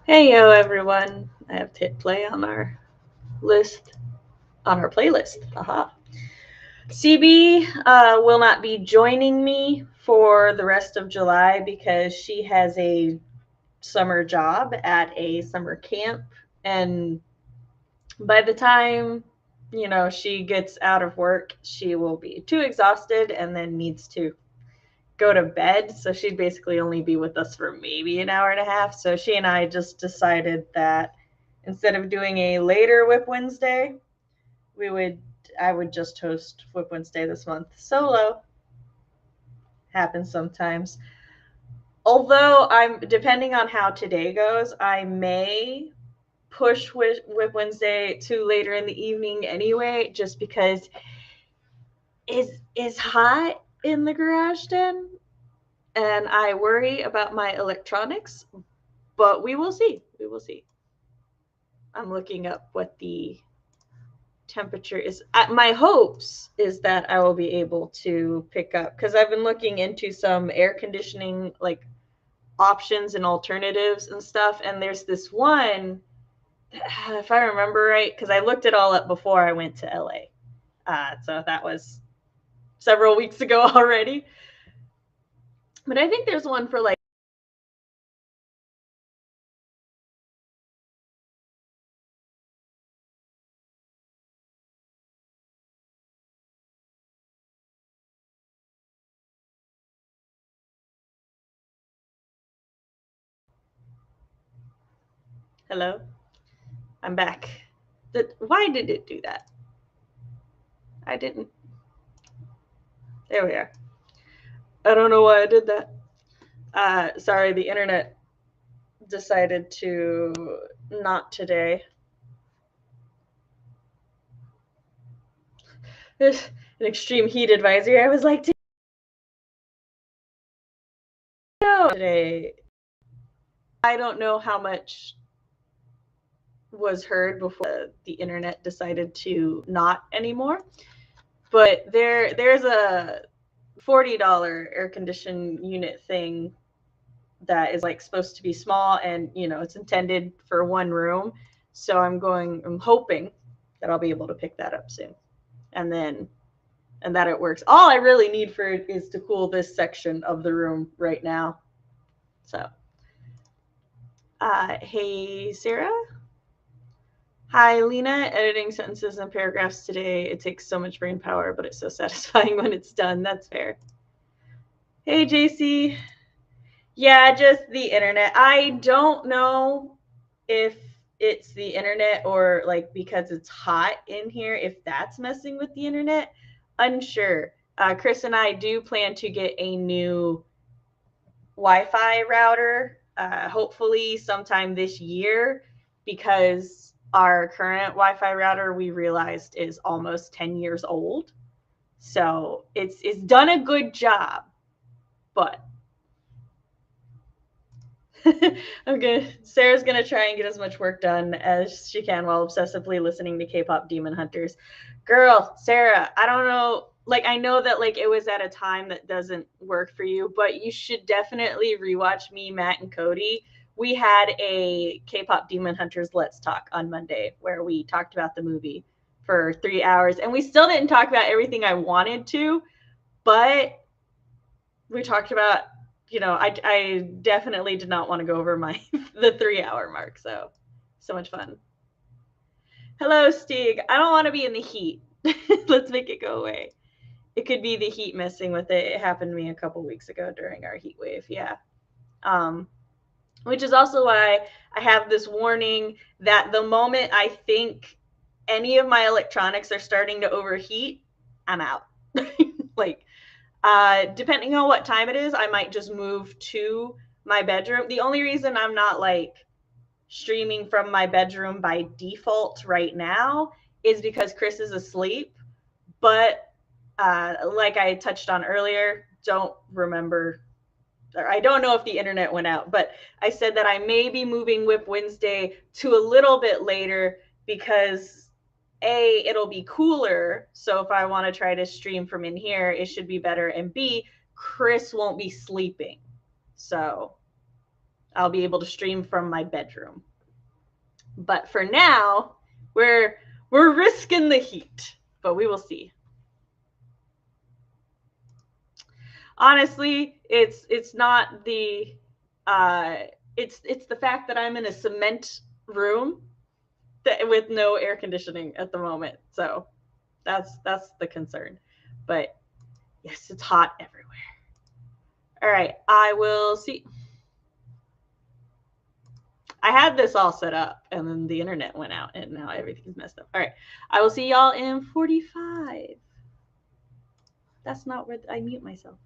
Hey yo everyone. I have to hit play on our list, on our playlist. Aha. CB will not be joining me for the rest of July because she has a summer job at a summer camp. And by the time, she gets out of work, she will be too exhausted and then needs to go to bed. So she'd basically only be with us for maybe an hour and a half. So she and I just decided that instead of doing a later WIP Wednesday, we would I would just host WIP Wednesday this month solo. Happens sometimes. Although I'm depending on how today goes, I may push WIP Wednesday to later in the evening anyway, just because is hot in the garage den and I worry about my electronics, but we will see. We will see. I'm looking up what the temperature is. My hopes is that I will be able to pick up because I've been looking into some air conditioning like options and alternatives and stuff. And there's this one, if I remember right, because I looked it all up before I went to LA. So that was several weeks ago already. But I think there's one for like hello, I'm back. Why did it do that? I didn't. There we are. I don't know why I did that. Sorry, the internet decided to not today. There's an extreme heat advisory. I was like, no, today. I don't know how much was heard before the internet decided to not anymore. But there's a $40 air conditioned unit thing that is like supposed to be small and it's intended for one room. So I'm hoping that I'll be able to pick that up soon. And that it works. All I really need for it is to cool this section of the room right now. So hey Sarah. Hi Lena, editing sentences and paragraphs today. It takes so much brain power, but it's so satisfying when it's done. That's fair. Hey JC. Yeah, just the internet. I don't know if it's the internet or like because it's hot in here, if that's messing with the internet. Unsure. Chris and I do plan to get a new Wi-Fi router, hopefully sometime this year, because our current Wi-Fi router we realized is almost 10 years old. So it's done a good job, but Sarah's gonna try and get as much work done as she can while obsessively listening to K-pop Demon Hunters. Girl, Sarah, I don't know. Like, I know that like it was at a time that doesn't work for you, but you should definitely rewatch me, Matt, and Cody. We had a K-pop Demon Hunters Let's Talk on Monday where we talked about the movie for 3 hours, and we still didn't talk about everything I wanted to, but we talked about I definitely did not want to go over my the 3 hour mark. So much fun. Hello, Stig. I don't want to be in the heat. Let's make it go away. It could be the heat messing with it. It happened to me a couple weeks ago during our heat wave. Yeah. Which is also why I have this warning that the moment I think any of my electronics are starting to overheat, I'm out. Like, depending on what time it is, I might just move to my bedroom. The only reason I'm not like streaming from my bedroom by default right now is because Chris is asleep. But like I touched on earlier, don't remember, or I don't know if the internet went out, but I said that I may be moving WIP Wednesday to a little bit later because A, it'll be cooler. So if I want to try to stream from in here, it should be better. And B, Chris won't be sleeping. So I'll be able to stream from my bedroom. But for now, we're risking the heat, but we will see. Honestly, it's not the it's the fact that I'm in a cement room with no air conditioning at the moment. So that's the concern. But yes, it's hot everywhere. All right, I will see. I had this all set up and then the internet went out and now everything's messed up. All right, I will see y'all in 45. That's not where I mute myself.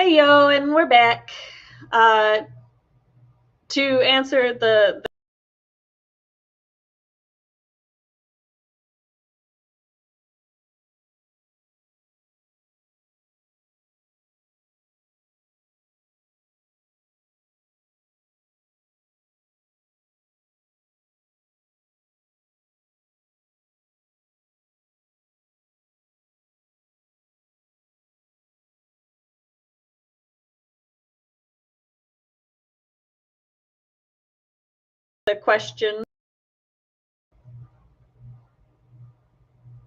Hey yo, and we're back. To answer the question.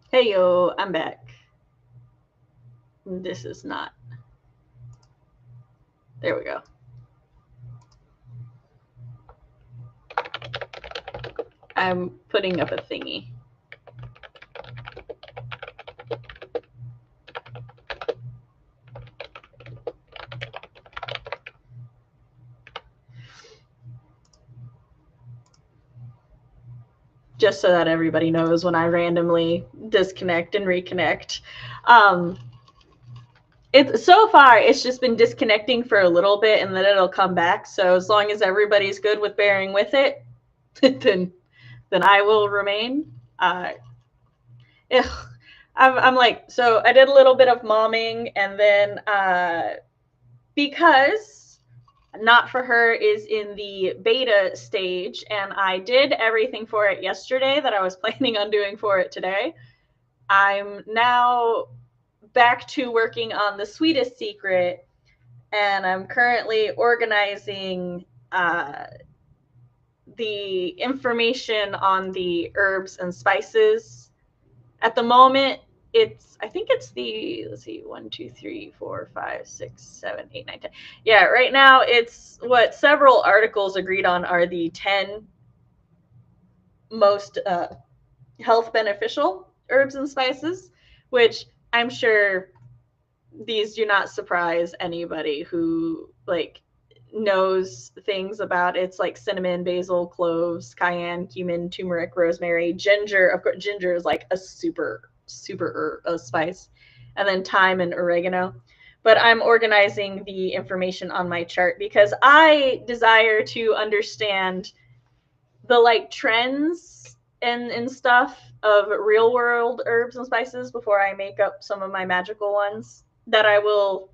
Hey yo, I'm back. This is not. There we go. I'm putting up a thingy. Just so that everybody knows when I randomly disconnect and reconnect. It's so far it's just been disconnecting for a little bit and then it'll come back. So as long as everybody's good with bearing with it, then I will remain. I'm like, so I did a little bit of momming, and then because Not For Her is in the beta stage, and I did everything for it yesterday that I was planning on doing for it today, I'm now back to working on the Sweetest Secret, and I'm currently organizing the information on the herbs and spices. At the moment, I think it's the, let's see, 1, 2, 3, 4, 5, 6, 7, 8, 9, 10. Yeah, right now it's what several articles agreed on are the 10 most health beneficial herbs and spices, which I'm sure these do not surprise anybody who like knows things about. It's like cinnamon, basil, cloves, cayenne, cumin, turmeric, rosemary, ginger. Of course, ginger is like a super spice, and then thyme and oregano. But I'm organizing the information on my chart because I desire to understand the like trends and stuff of real world herbs and spices before I make up some of my magical ones that I will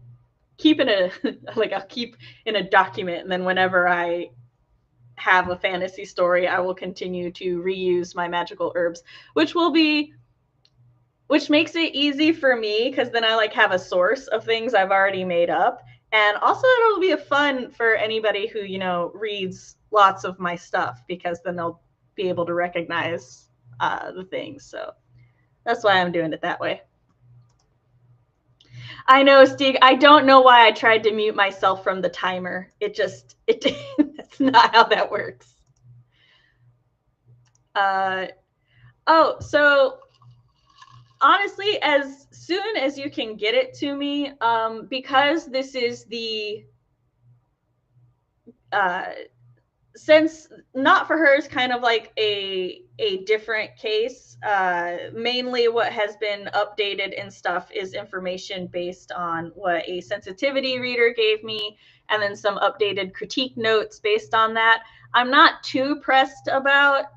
keep in a like I'll keep in a document, and then whenever I have a fantasy story, I will continue to reuse my magical herbs, which makes it easy for me because then I like have a source of things I've already made up. And also it'll be a fun for anybody who, reads lots of my stuff, because then they'll be able to recognize the things. So that's why I'm doing it that way. I know, Steve. I don't know why I tried to mute myself from the timer. That's not how that works. So honestly, as soon as you can get it to me, because this is the since Not For Her is kind of like a different case. Mainly what has been updated and stuff is information based on what a sensitivity reader gave me, and then some updated critique notes based on that. I'm not too pressed about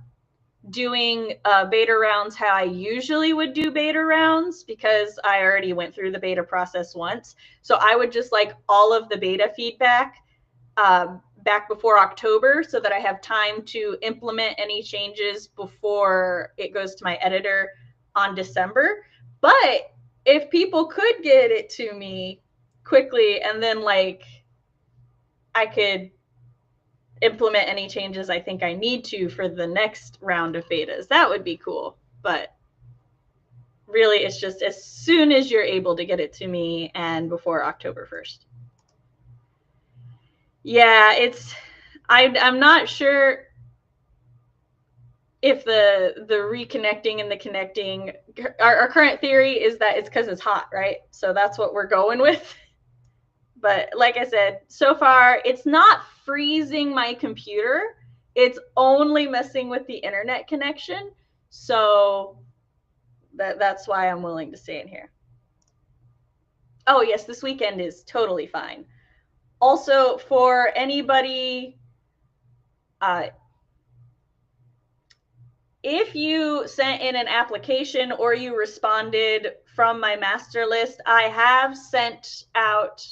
doing beta rounds how I usually would do beta rounds, because I already went through the beta process once. So I would just like all of the beta feedback back before October, so that I have time to implement any changes before it goes to my editor on December. But if people could get it to me quickly, and then like I could implement any changes I think I need to for the next round of betas, that would be cool. But really, it's just as soon as you're able to get it to me and before October 1st. Yeah, I'm not sure if the reconnecting and the connecting, our current theory is that it's because it's hot, right? So that's what we're going with. But like I said, so far it's not freezing my computer. It's only messing with the internet connection. So that's why I'm willing to stay in here. Oh, yes, this weekend is totally fine. Also, for anybody, if you sent in an application or you responded from my master list, I have sent out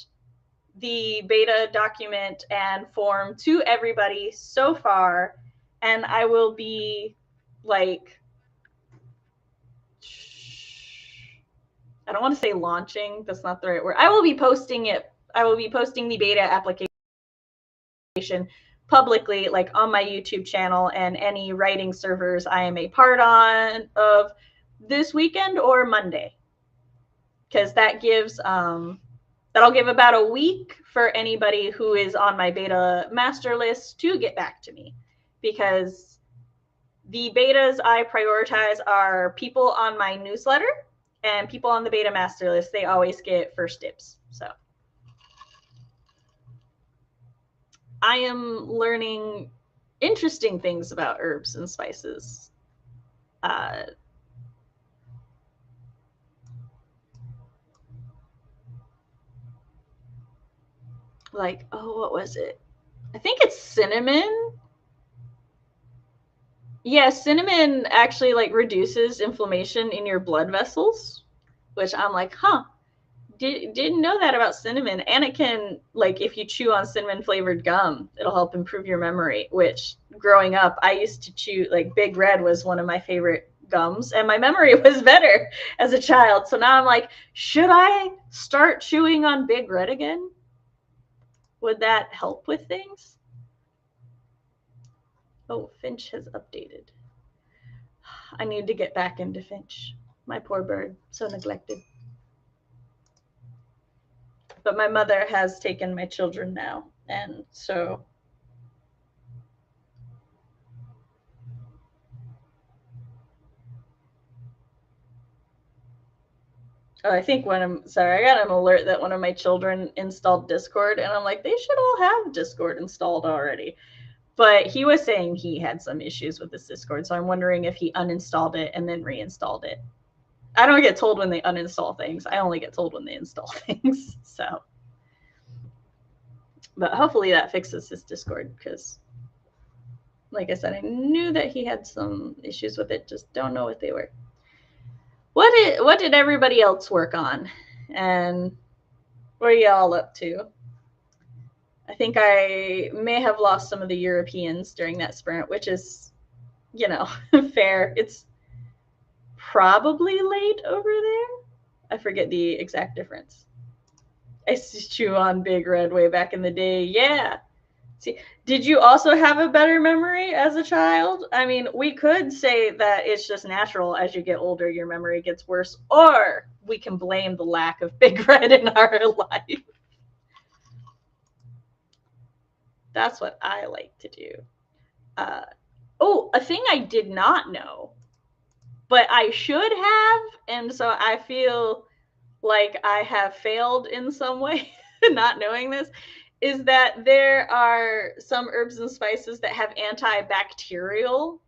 the beta document and form to everybody so far, and I will be like, I don't want to say launching, that's not the right word. I will be posting it. I will be posting the beta application publicly, like on my YouTube channel and any writing servers I am a part on of this weekend or Monday, because that gives that'll give about a week for anybody who is on my beta master list to get back to me, because the betas I prioritize are people on my newsletter and people on the beta master list. They always get first dibs. So I am learning interesting things about herbs and spices. Like, oh, what was it? I think it's cinnamon. Yeah, cinnamon actually like reduces inflammation in your blood vessels, which I'm like, huh, didn't know that about cinnamon. And it can, like, if you chew on cinnamon flavored gum, it'll help improve your memory, which growing up, I used to chew, like, Big Red was one of my favorite gums, and my memory was better as a child. So now I'm like, should I start chewing on Big Red again? Would that help with things? Oh, Finch has updated. I need to get back into Finch. My poor bird, so neglected. But my mother has taken my children now, and so I think I got an alert that one of my children installed Discord, and I'm like, they should all have Discord installed already. But he was saying he had some issues with this Discord, so I'm wondering if he uninstalled it and then reinstalled it. I don't get told when they uninstall things. I only get told when they install things. So, but hopefully that fixes his Discord, because, like I said, I knew that he had some issues with it. Just don't know what they were. What did everybody else work on, and what are y'all up to? I think I may have lost some of the Europeans during that sprint, which is, you know, fair. It's probably late over there. I forget the exact difference. I used to chew on Big Red way back in the day. Yeah. See, did you also have a better memory as a child? I mean, we could say that it's just natural as you get older, your memory gets worse, or we can blame the lack of Big Red in our life. That's what I like to do. A thing I did not know, but I should have, and so I feel like I have failed in some way not knowing this, is that there are some herbs and spices that have antibacterial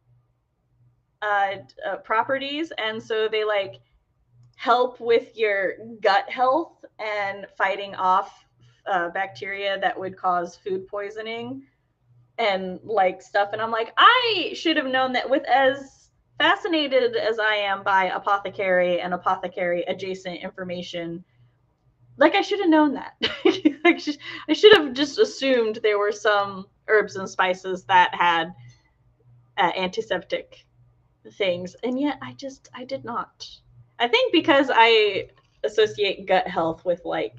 properties, and so they like help with your gut health and fighting off bacteria that would cause food poisoning and like stuff. And I'm like, I should have known that. With as fascinated as I am by apothecary and apothecary adjacent information, like, I should have known that. I should have just assumed there were some herbs and spices that had antiseptic things, and yet I did not. I think because I associate gut health with like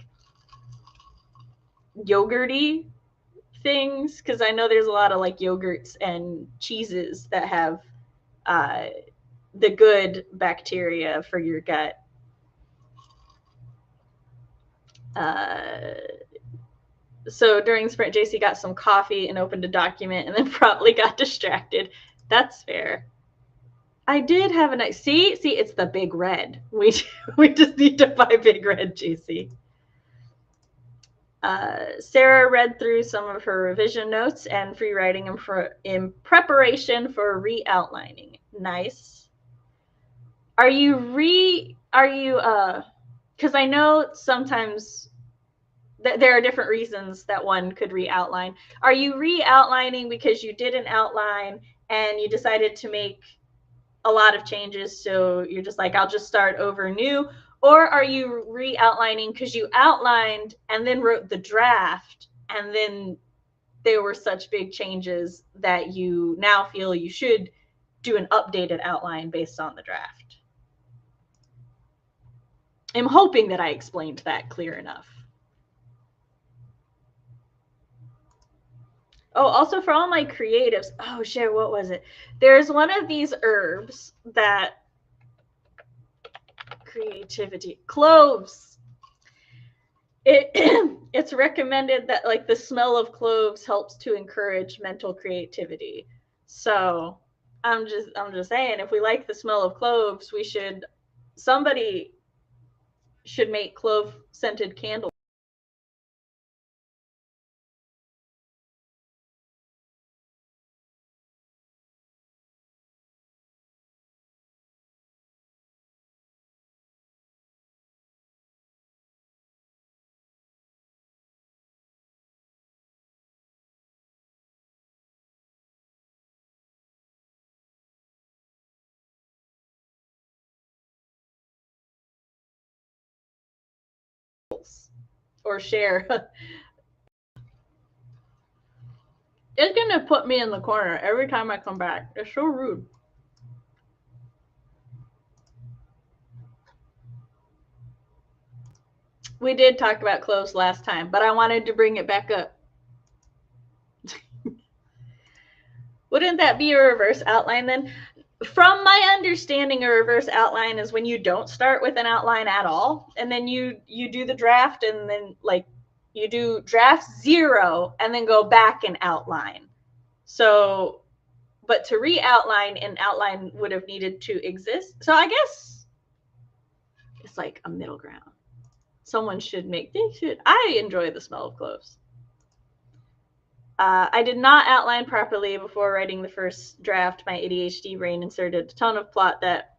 yogurty things, because I know there's a lot of like yogurts and cheeses that have the good bacteria for your gut. So during sprint, JC got some coffee and opened a document and then probably got distracted. That's fair. I did have a nice, see, it's the Big Red. We just need to buy Big Red, JC. Sarah read through some of her revision notes and free writing in preparation for re-outlining. Nice. Are you because I know sometimes there are different reasons that one could re-outline. Are you re-outlining because you did an outline and you decided to make a lot of changes, so you're just like, I'll just start over new? Or are you re-outlining because you outlined and then wrote the draft, and then there were such big changes that you now feel you should do an updated outline based on the draft? I'm hoping that I explained that clear enough. Oh, also for all my creatives, oh shit, what was it? There's one of these herbs that creativity, cloves. It's recommended that like the smell of cloves helps to encourage mental creativity. So I'm just saying, if we like the smell of cloves, somebody should make clove scented candles. Or share. It's gonna put me in the corner every time I come back. It's so rude. We did talk about cloves last time, but I wanted to bring it back up. Wouldn't that be a reverse outline then? From my understanding, a reverse outline is when you don't start with an outline at all, and then you do the draft, and then like you do draft 0 and then go back and outline. So, but to re-outline, an outline would have needed to exist. So I guess it's like a middle ground. Someone should I enjoy the smell of cloves. I did not outline properly before writing the first draft. My ADHD brain inserted a ton of plot that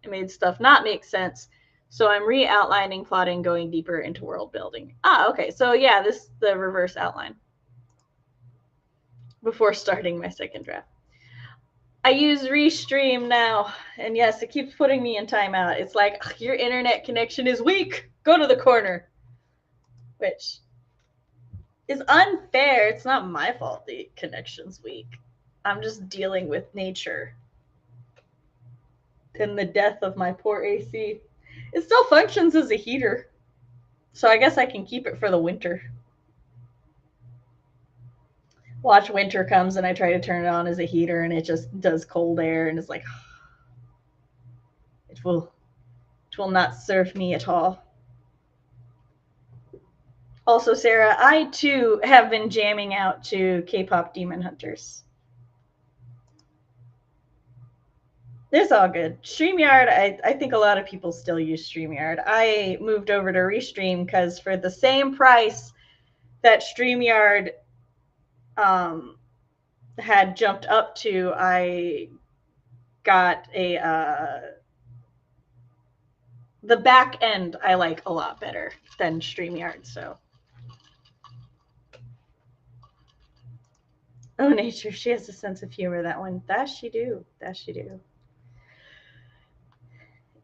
made stuff not make sense. So I'm re-outlining, plotting, going deeper into world building. Okay. So yeah, this is the reverse outline before starting my second draft. I use Restream now, and yes, it keeps putting me in timeout. It's like, your internet connection is weak. Go to the corner. Which is unfair. It's not my fault the connection's weak. I'm just dealing with nature and the death of my poor AC. It still functions as a heater, so I guess I can keep it for the winter. Watch winter comes and I try to turn it on as a heater and it just does cold air and it's like, it will not serve me at all. Also, Sarah, I too have been jamming out to K-pop Demon Hunters. It's all good. StreamYard, I think a lot of people still use StreamYard. I moved over to Restream because for the same price that StreamYard had jumped up to, I got the back end I like a lot better than StreamYard. So, oh, nature, she has a sense of humor. That one, that she do.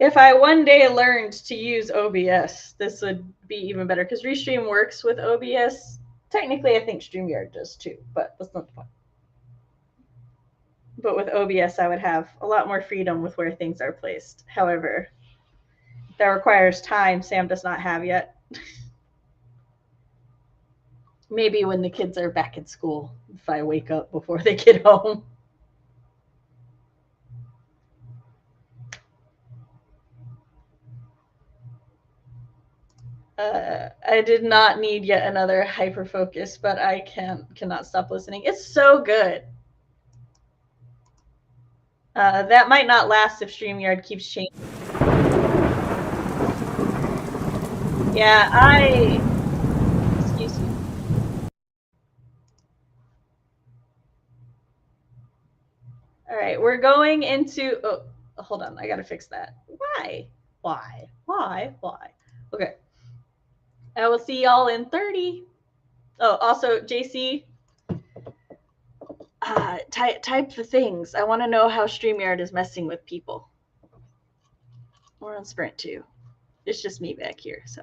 If I one day learned to use OBS, this would be even better because Restream works with OBS. Technically, I think StreamYard does too, but that's not the point. But with OBS, I would have a lot more freedom with where things are placed. However, that requires time Sam does not have yet. Maybe when the kids are back in school, if I wake up before they get home. I did not need yet another hyper focus, but I cannot stop listening. It's so good. That might not last if StreamYard keeps changing. Yeah, excuse me. All right, we're going into, hold on, I gotta fix that. Why? Okay. I will see y'all in 30. Oh, also, JC, type the things. I want to know how StreamYard is messing with people. We're on Sprint too. It's just me back here, so.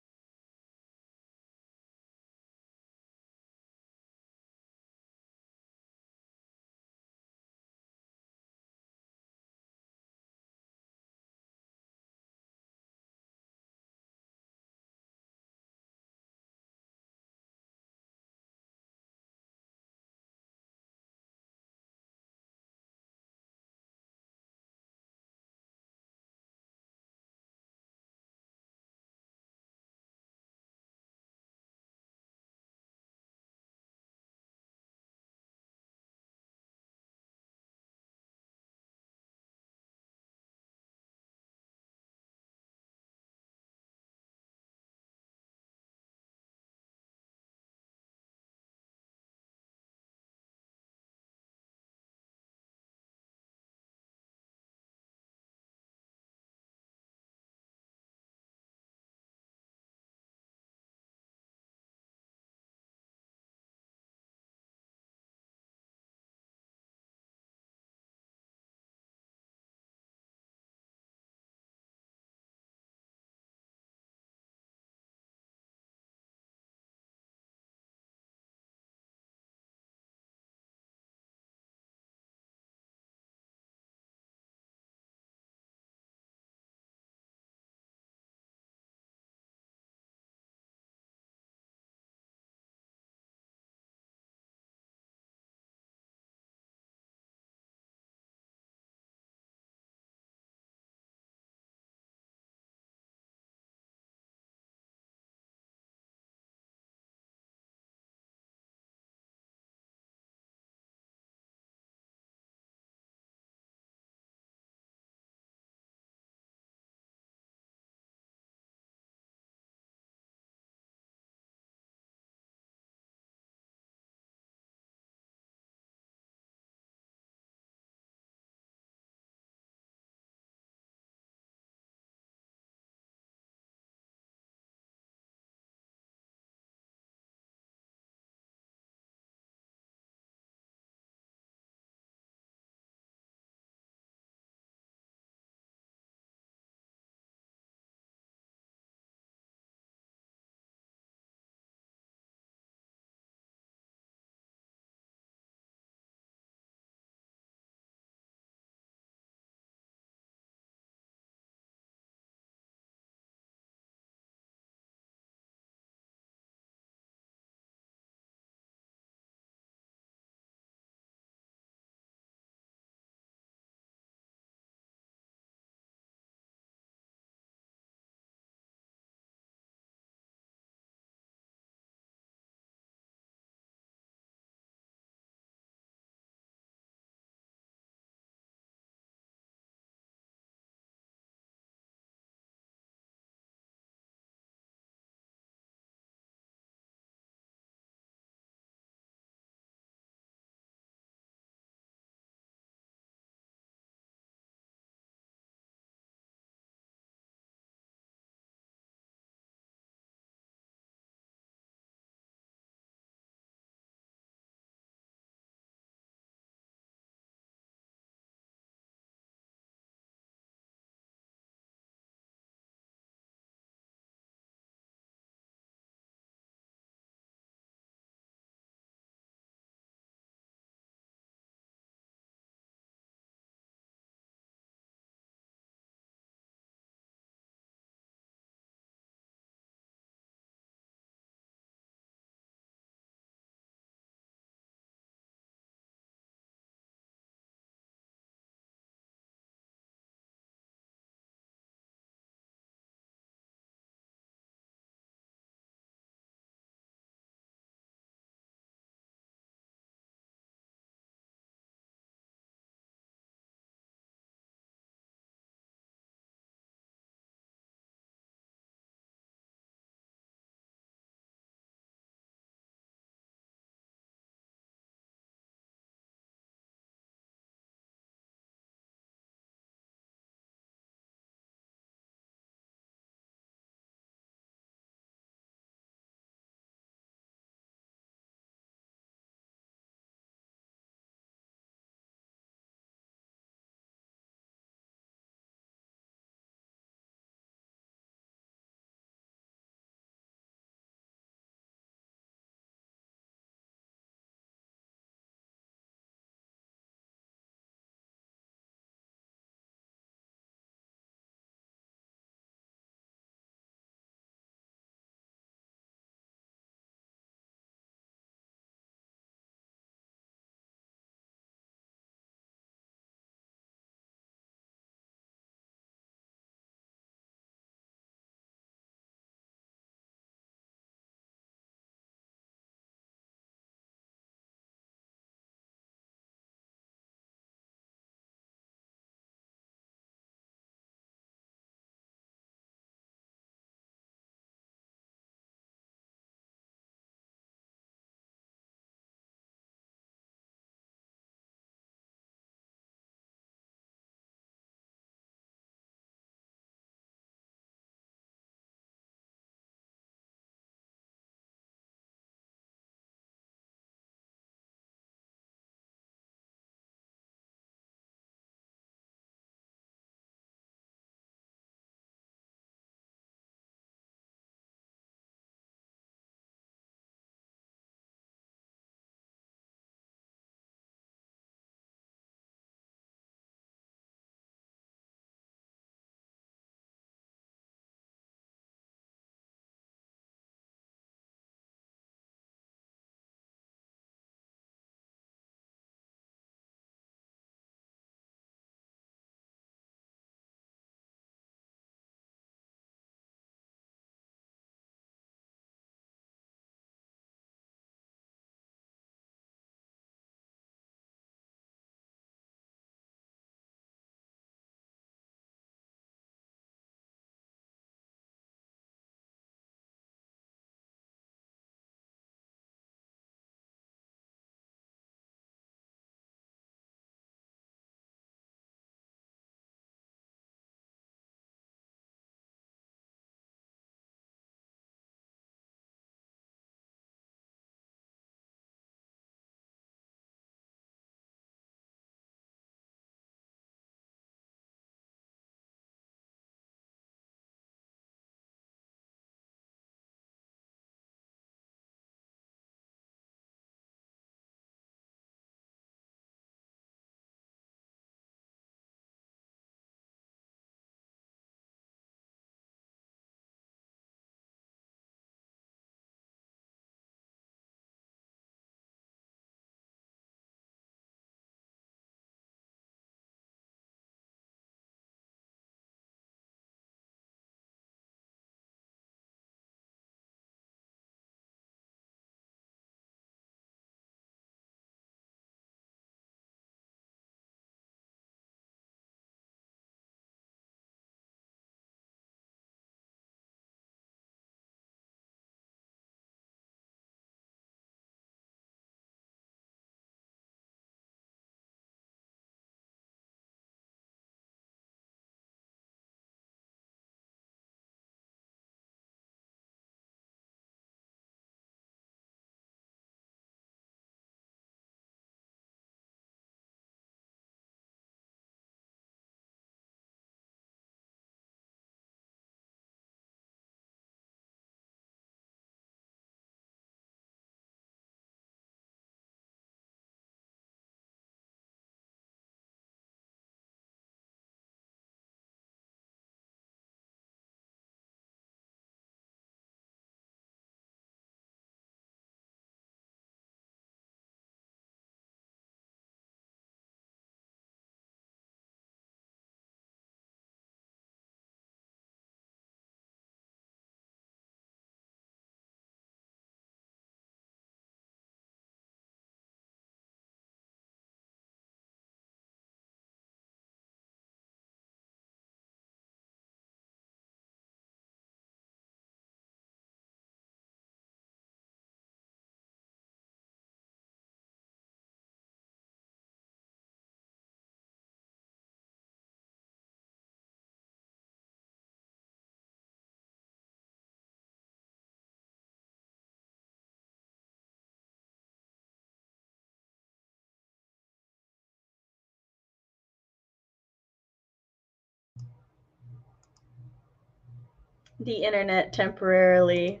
the internet temporarily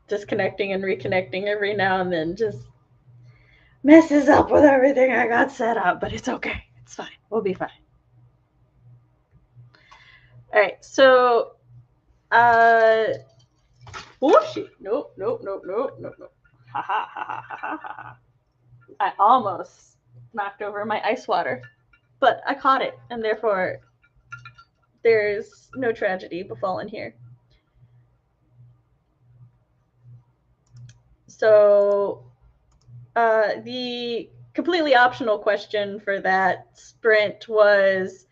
disconnecting and reconnecting every now and then just messes up with everything I got set up, but it's okay. It's fine. We'll be fine. All right, so oh shit. Nope. Ha ha ha ha ha ha ha. I almost knocked over my ice water, but I caught it, and therefore there's no tragedy befallen here. So the completely optional question for that sprint was,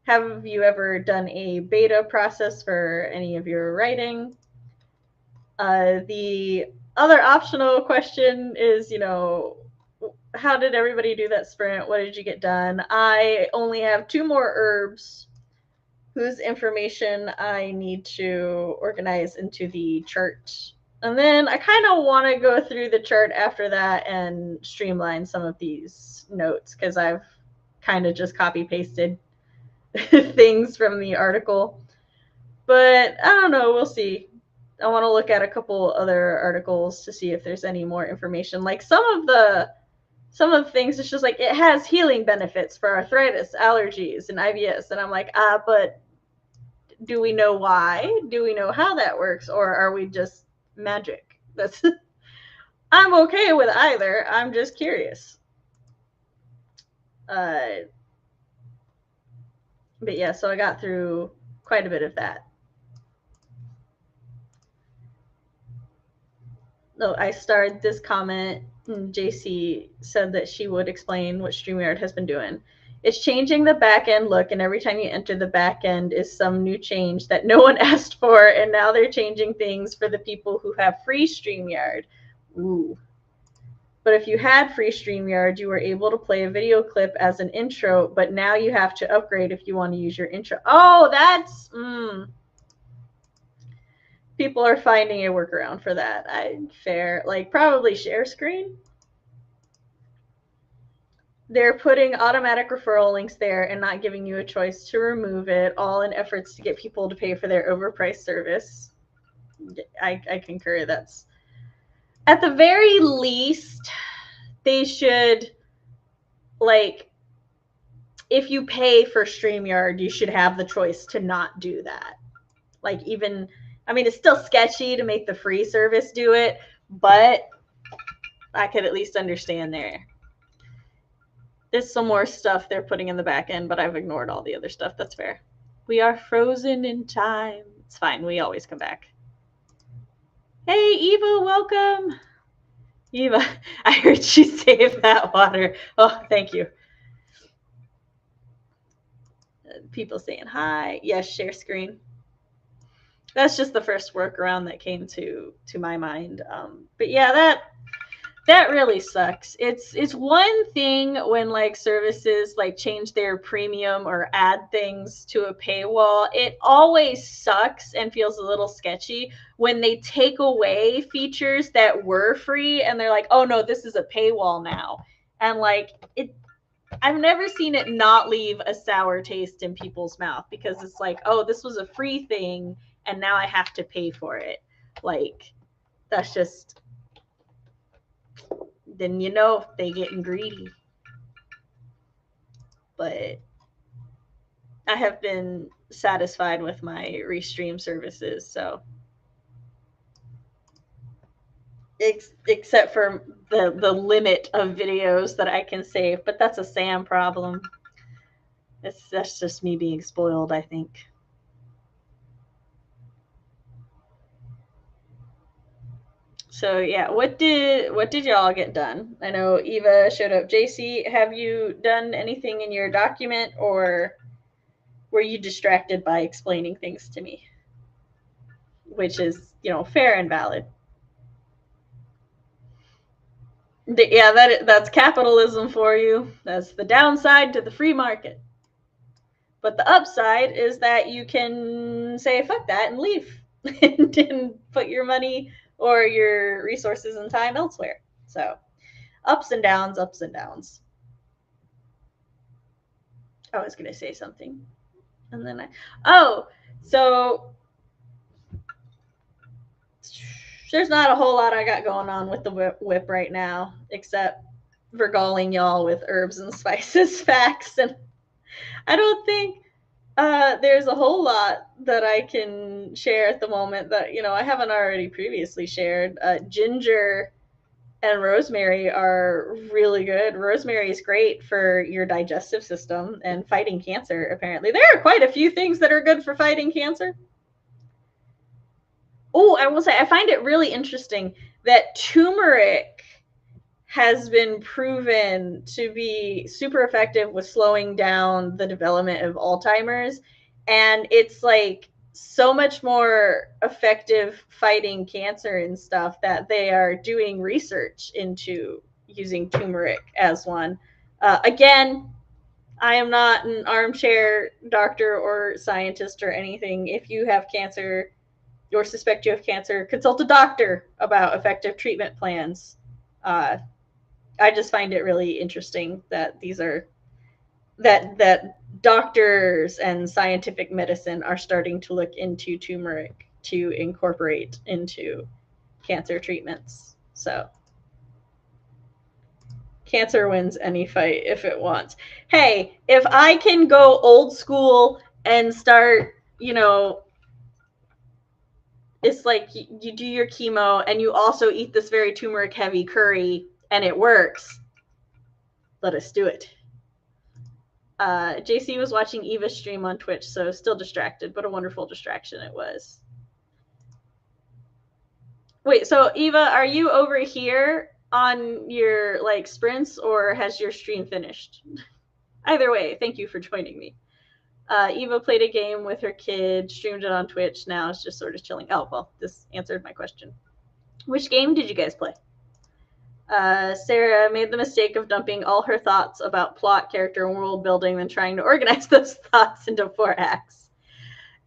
have you ever done a beta process for any of your writing? The other optional question is, how did everybody do that sprint? What did you get done? I only have 2 more herbs whose information I need to organize into the chart. And then I kind of want to go through the chart after that and streamline some of these notes because I've kind of just copy pasted things from the article. But I don't know, we'll see. I want to look at a couple other articles to see if there's any more information. Like some of the things, it's just like it has healing benefits for arthritis, allergies, and IBS. And I'm like, but do we know why? Do we know how that works? Or are we just magic? That's I'm okay with either. I'm just curious. But yeah, so I got through quite a bit of that. No, I starred this comment. JC said that she would explain what StreamYard has been doing. It's changing the back end look, and every time you enter the back end is some new change that no one asked for, and now they're changing things for the people who have free StreamYard. Ooh. But if you had free StreamYard, you were able to play a video clip as an intro, but now you have to upgrade if you want to use your intro. Oh, that's... People are finding a workaround for that. Fair. Like, probably share screen. They're putting automatic referral links there and not giving you a choice to remove it, all in efforts to get people to pay for their overpriced service. I concur. That's, at the very least, they should, like, if you pay for StreamYard, you should have the choice to not do that. Like, even, I mean, it's still sketchy to make the free service do it, but I could at least understand there. There's some more stuff they're putting in the back end, but I've ignored all the other stuff. That's fair. We are frozen in time. It's fine. We always come back. Hey, Eva, welcome. Eva, I heard you save that water. Oh, thank you. People saying hi. Yes, share screen. That's just the first workaround that came to my mind. But yeah, that really sucks. It's one thing when like services like change their premium or add things to a paywall. It always sucks and feels a little sketchy when they take away features that were free and they're like, oh no, this is a paywall now. And like I've never seen it not leave a sour taste in people's mouth because it's like, oh, this was a free thing and now I have to pay for it. Like, that's just, then they getting greedy. But I have been satisfied with my restream services, so except for the limit of videos that I can save, but that's a Sam problem. That's just me being spoiled, I think. So yeah, what did y'all get done? I know Eva showed up. JC, have you done anything in your document, or were you distracted by explaining things to me? Which is, fair and valid. Yeah, that's capitalism for you. That's the downside to the free market. But the upside is that you can say fuck that and leave and put your money or your resources and time elsewhere. So ups and downs, ups and downs. I was going to say something. And then so There's not a whole lot I got going on with the whip right now, except regaling y'all with herbs and spices facts. And I don't think there's a whole lot that I can share at the moment that, you know, I haven't already previously shared. Ginger and rosemary are really good. Rosemary is great for your digestive system and fighting cancer, apparently. There are quite a few things that are good for fighting cancer. Oh, I will say, I find it really interesting that turmeric has been proven to be super effective with slowing down the development of Alzheimer's. And it's like so much more effective fighting cancer and stuff that they are doing research into using turmeric as one. Again, I am not an armchair doctor or scientist or anything. If you have cancer or suspect you have cancer, consult a doctor about effective treatment plans. I just find it really interesting that these are that doctors and scientific medicine are starting to look into turmeric to incorporate into cancer treatments. So cancer wins any fight if it wants. Hey, if I can go old school and start, you know, it's like you do your chemo and you also eat this very turmeric heavy curry and it works. Let us do it. JC was watching Eva's stream on Twitch, so still distracted, but a wonderful distraction it was. Wait, so Eva, are you over here on your like sprints or has your stream finished? Either way, thank you for joining me. Eva played a game with her kid, streamed it on Twitch. Now it's just sort of chilling. Oh, well, this answered my question. Which game did you guys play? Sarah made the mistake of dumping all her thoughts about plot, character, and world building, then trying to organize those thoughts into 4 acts.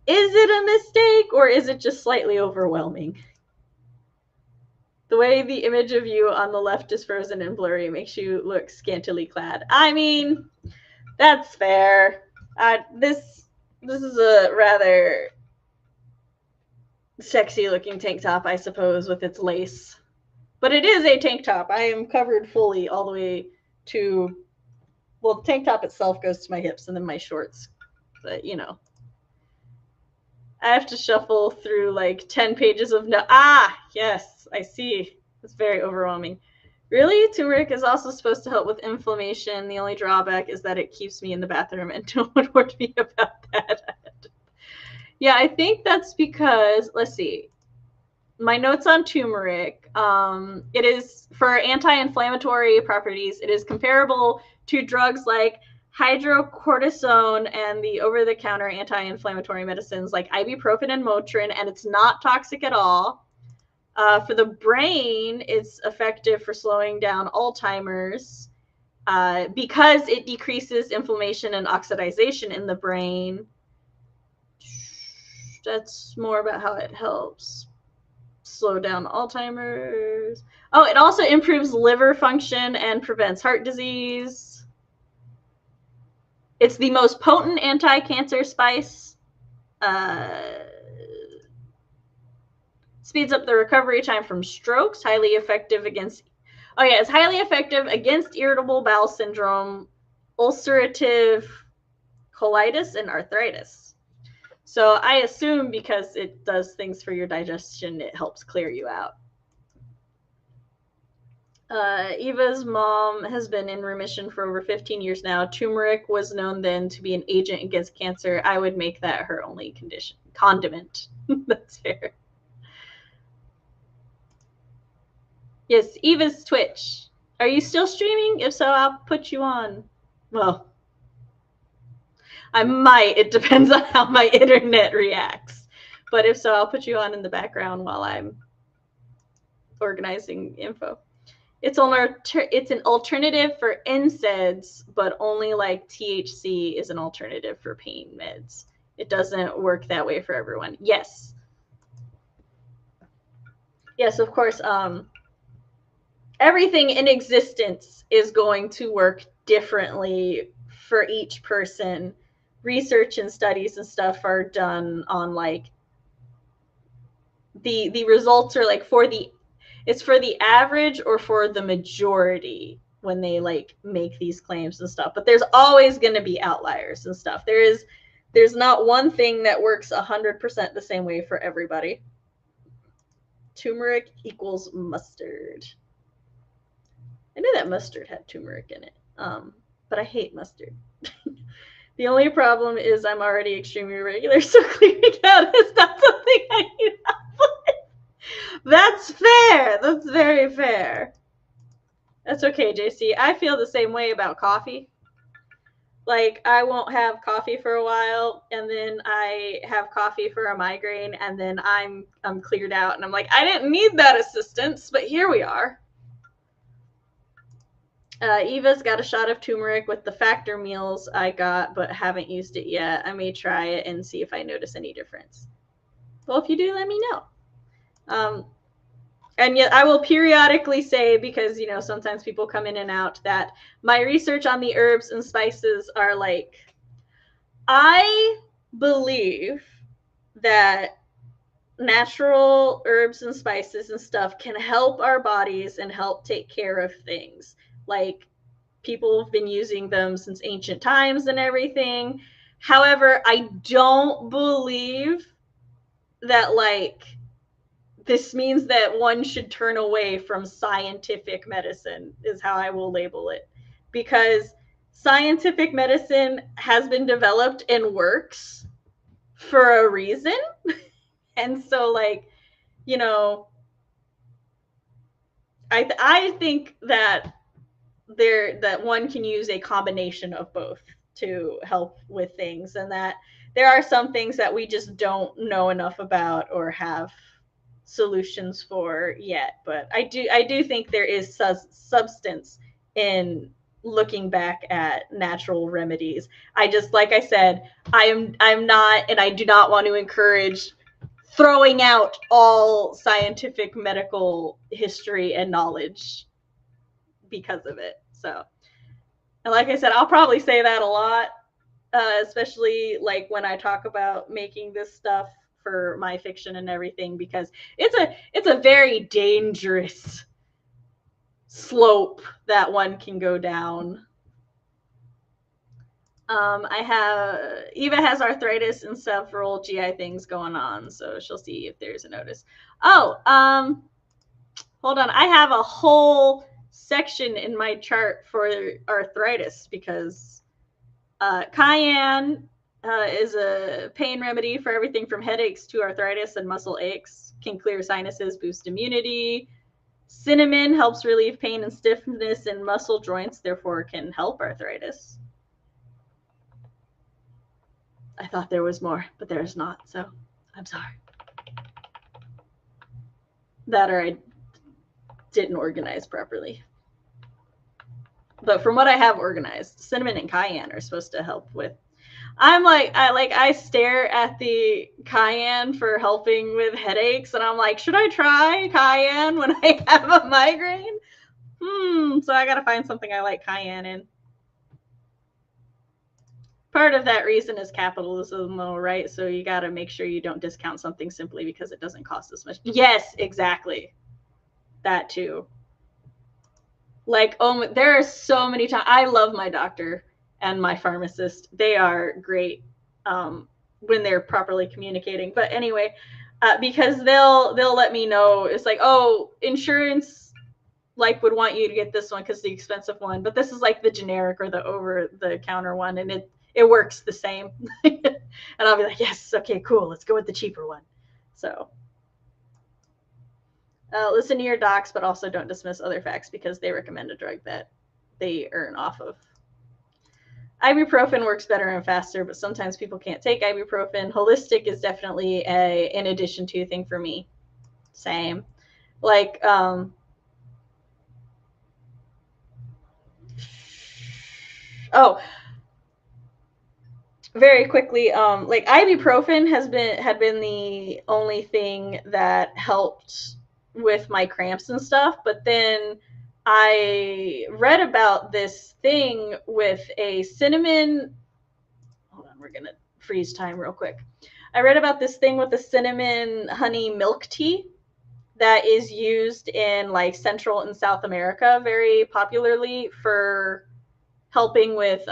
Is it a mistake, or is it just slightly overwhelming? The way the image of you on the left is frozen and blurry makes you look scantily clad. I mean, that's fair. This is a rather sexy-looking tank top, I suppose, with its lace. But it is a tank top. I am covered fully all the way to, well, the tank top itself goes to my hips and then my shorts. But, you know, I have to shuffle through like 10 pages of yes, I see. It's very overwhelming. Really? Turmeric is also supposed to help with inflammation. The only drawback is that it keeps me in the bathroom, and no one warned me about that. Yeah, I think that's because, let's see. My notes on turmeric, it is for anti-inflammatory properties. It is comparable to drugs like hydrocortisone and the over-the-counter anti-inflammatory medicines like ibuprofen and Motrin, and it's not toxic at all. For the brain, it's effective for slowing down Alzheimer's because it decreases inflammation and oxidation in the brain. That's more about how it helps slow down Alzheimer's. Oh, it also improves liver function and prevents heart disease. It's the most potent anti-cancer spice. Speeds up the recovery time from strokes. Highly effective against, it's highly effective against irritable bowel syndrome, ulcerative colitis, and arthritis. So I assume because it does things for your digestion, it helps clear you out. Eva's mom has been in remission for over 15 years now. Turmeric was known then to be an agent against cancer. I would make that her only condiment. That's fair. Yes, Eva's Twitch. Are you still streaming? If so, I'll put you on. Well, I might. It depends on how my internet reacts. But if so, I'll put you on in the background while I'm organizing info. It's an alternative for NSAIDs, but only like THC is an alternative for pain meds. It doesn't work that way for everyone. Yes. Yes, of course. Everything in existence is going to work differently for each person. Research and studies and stuff are done on like the results are like it's for the average or for the majority when they like make these claims and stuff. But there's always going to be outliers and stuff. There's not one thing that works 100% the same way for everybody. Turmeric equals mustard. I knew that mustard had turmeric in it, but I hate mustard. The only problem is I'm already extremely regular, so clearing out is not something I need help with. That's fair. That's very fair. That's okay, JC. I feel the same way about coffee. Like, I won't have coffee for a while, and then I have coffee for a migraine, and then I'm cleared out, and I'm like, I didn't need that assistance, but here we are. Eva's got a shot of turmeric with the factor meals I got, but haven't used it yet. I may try it and see if I notice any difference. Well, if you do, let me know. And yet I will periodically say, because, you know, sometimes people come in and out, that my research on the herbs and spices are like, I believe that natural herbs and spices and stuff can help our bodies and help take care of things. Like, people have been using them since ancient times and everything. However, I don't believe that, like, this means that one should turn away from scientific medicine, is how I will label it. Because scientific medicine has been developed and works for a reason. And so, like, you know, I think that that one can use a combination of both to help with things, and that there are some things that we just don't know enough about or have solutions for yet. But I do think there is substance in looking back at natural remedies. I just, like I said, I'm not, and I do not want to encourage throwing out all scientific medical history and knowledge because of it. So, and like I said, I'll probably say that a lot, especially like when I talk about making this stuff for my fiction and everything, because it's a very dangerous slope that one can go down. Eva has arthritis and several GI things going on, so she'll see if there's a notice. Oh, hold on. I have a whole section in my chart for arthritis, because cayenne is a pain remedy for everything from headaches to arthritis and muscle aches, can clear sinuses, boost immunity. Cinnamon helps relieve pain and stiffness in muscle joints, therefore can help arthritis. I thought there was more, but there's not, so I'm sorry. That, or I didn't organize properly. But from what I have organized, cinnamon and cayenne are supposed to help with. I stare at the cayenne for helping with headaches, and I'm like, should I try cayenne when I have a migraine? So I gotta find something I like cayenne in. Part of that reason is capitalism, though, right? So you got to make sure you don't discount something simply because it doesn't cost as much. Yes, exactly. That too. Like, oh, there are so many times. I love my doctor and my pharmacist. They are great when they're properly communicating. But anyway, because they'll let me know. It's like, oh, insurance like would want you to get this one because the expensive one, but this is like the generic or the over-the-counter one, and it works the same. And I'll be like, yes, okay, cool, let's go with the cheaper one. So listen to your docs, but also don't dismiss other facts because they recommend a drug that they earn off of. Ibuprofen works better and faster, but sometimes people can't take ibuprofen. Holistic is definitely a in addition to thing for me. Same. Like, oh, very quickly, like ibuprofen had been the only thing that helped with my cramps and stuff, but then I read about this thing with a cinnamon. Hold on, we're gonna freeze time real quick. I read about this thing with the cinnamon honey milk tea that is used in like Central and South America very popularly for helping with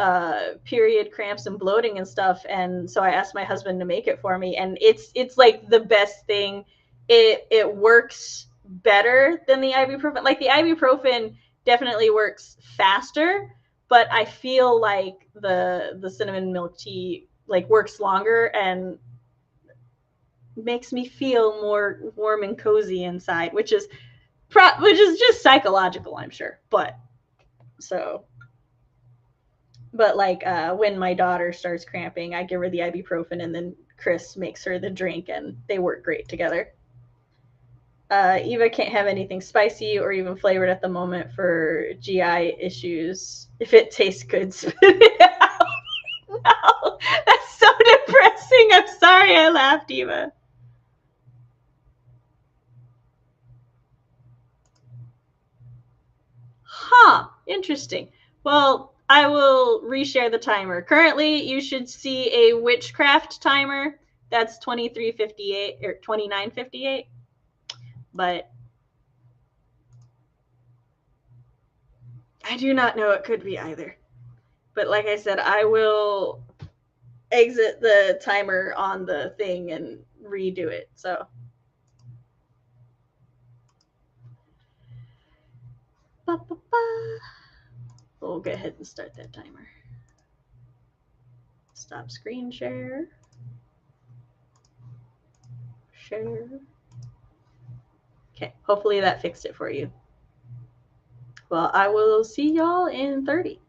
period cramps and bloating and stuff. And so I asked my husband to make it for me, and it's like the best thing. It works better than the ibuprofen. Like the ibuprofen definitely works faster, but I feel like the cinnamon milk tea like works longer and makes me feel more warm and cozy inside, which is just psychological, I'm sure. So but like when my daughter starts cramping, I give her the ibuprofen, and then Chris makes her the drink, and they work great together. Eva can't have anything spicy or even flavored at the moment for GI issues. If it tastes good, spit it out. No, that's so depressing. I'm sorry I laughed, Eva. Huh, interesting. Well, I will reshare the timer. Currently, you should see a witchcraft timer. That's 23:58 or 29:58. But I do not know. It could be either. But like I said, I will exit the timer on the thing and redo it. So we'll go ahead and start that timer. Stop screen share. Share. Okay, hopefully that fixed it for you. Well, I will see y'all in 30.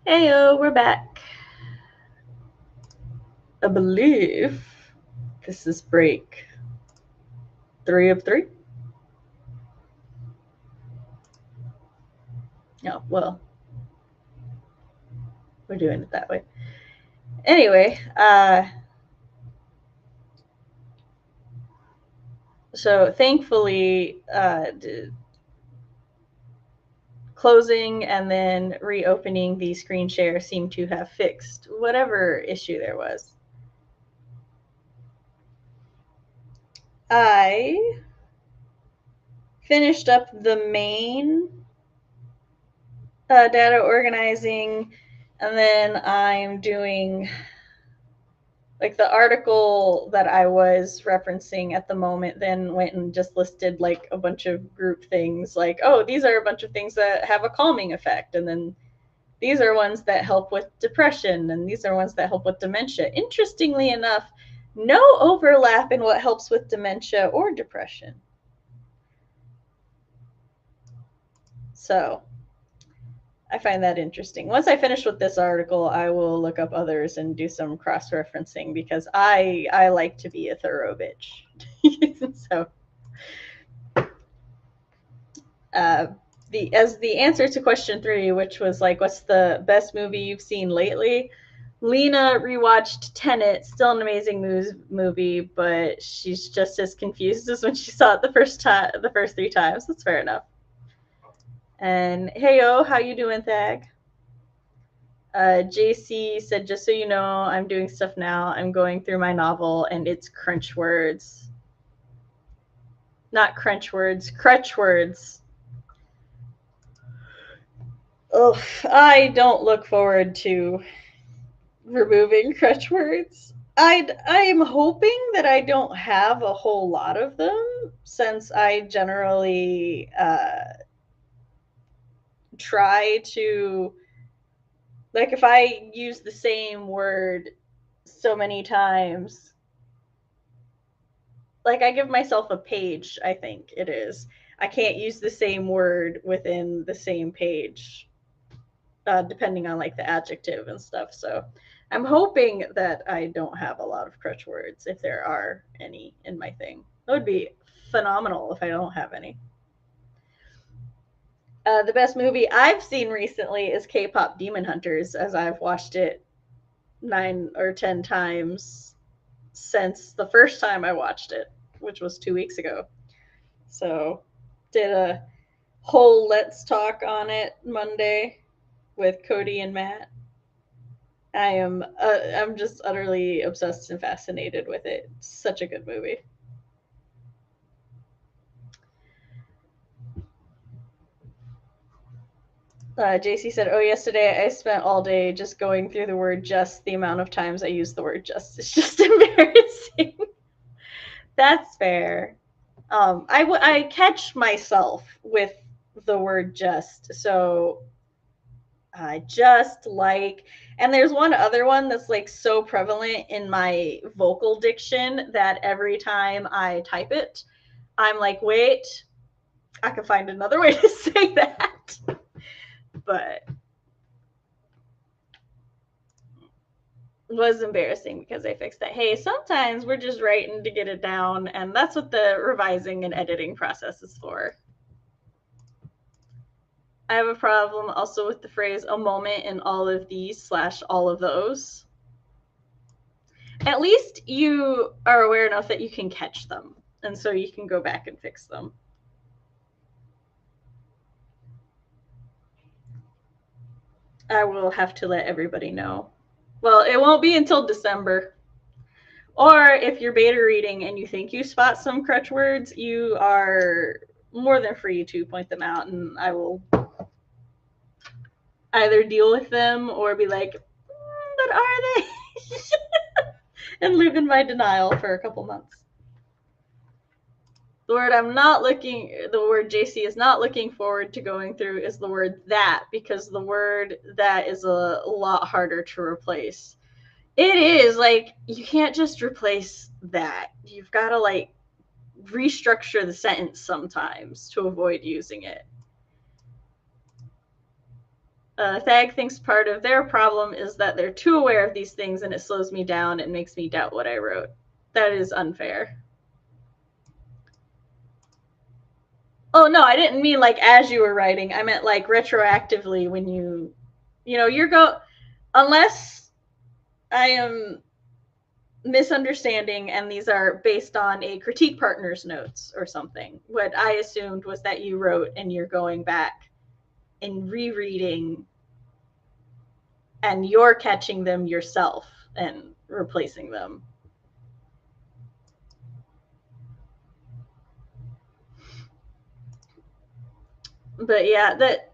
Heyo, we're back. I believe this is break 3 of 3. No, well, we're doing it that way. Anyway, so thankfully, closing and then reopening the screen share seemed to have fixed whatever issue there was. I finished up the main data organizing, and then I'm doing like the article that I was referencing at the moment, then went and just listed like a bunch of group things like, oh, these are a bunch of things that have a calming effect. And then these are ones that help with depression. And these are ones that help with dementia. Interestingly enough, no overlap in what helps with dementia or depression. So I find that interesting. Once I finish with this article, I will look up others and do some cross-referencing because I like to be a thorough bitch. So, as the answer to question 3, which was like, what's the best movie you've seen lately? Lena rewatched Tenet, still an amazing movie, but she's just as confused as when she saw it the first 3 times. That's fair enough. And heyo, how you doing, Thag? JC said, just so you know, I'm doing stuff now. I'm going through my novel, and it's crunch words. Not crunch words, crutch words. Oh, I don't look forward to removing crutch words. I am hoping that I don't have a whole lot of them, since I generally try to, like, if I use the same word so many times, like, I give myself a page, I think it is. I can't use the same word within the same page, depending on like the adjective and stuff. So I'm hoping that I don't have a lot of crutch words, if there are any in my thing. That would be phenomenal if I don't have any. The best movie I've seen recently is K-pop Demon Hunters, as I've watched it 9 or 10 times since the first time I watched it, which was 2 weeks ago. So did a whole Let's Talk on it Monday with Cody and Matt. I'm just utterly obsessed and fascinated with it. It's such a good movie. JC said, oh, yesterday I spent all day just going through the word just. The amount of times I use the word just is just embarrassing. That's fair. I catch myself with the word just. So I just like, and there's one other one that's like so prevalent in my vocal diction that every time I type it, I'm like, wait, I can find another way to say that. But it was embarrassing because I fixed that. Hey, sometimes we're just writing to get it down, and that's what the revising and editing process is for. I have a problem also with the phrase a moment in all of these / all of those. At least you are aware enough that you can catch them, and so you can go back and fix them. I will have to let everybody know. Well, it won't be until December. Or if you're beta reading and you think you spot some crutch words, you are more than free to point them out, and I will either deal with them or be like, but are they? And live in my denial for a couple months. The word JC is not looking forward to going through is the word that, because the word that is a lot harder to replace. It is, like, you can't just replace that. You've got to, like, restructure the sentence sometimes to avoid using it. Thag thinks part of their problem is that they're too aware of these things and it slows me down and makes me doubt what I wrote. That is unfair. Oh, no, I didn't mean like as you were writing. I meant like retroactively when unless I am misunderstanding and these are based on a critique partner's notes or something. What I assumed was that you wrote and you're going back and rereading and you're catching them yourself and replacing them. But yeah, that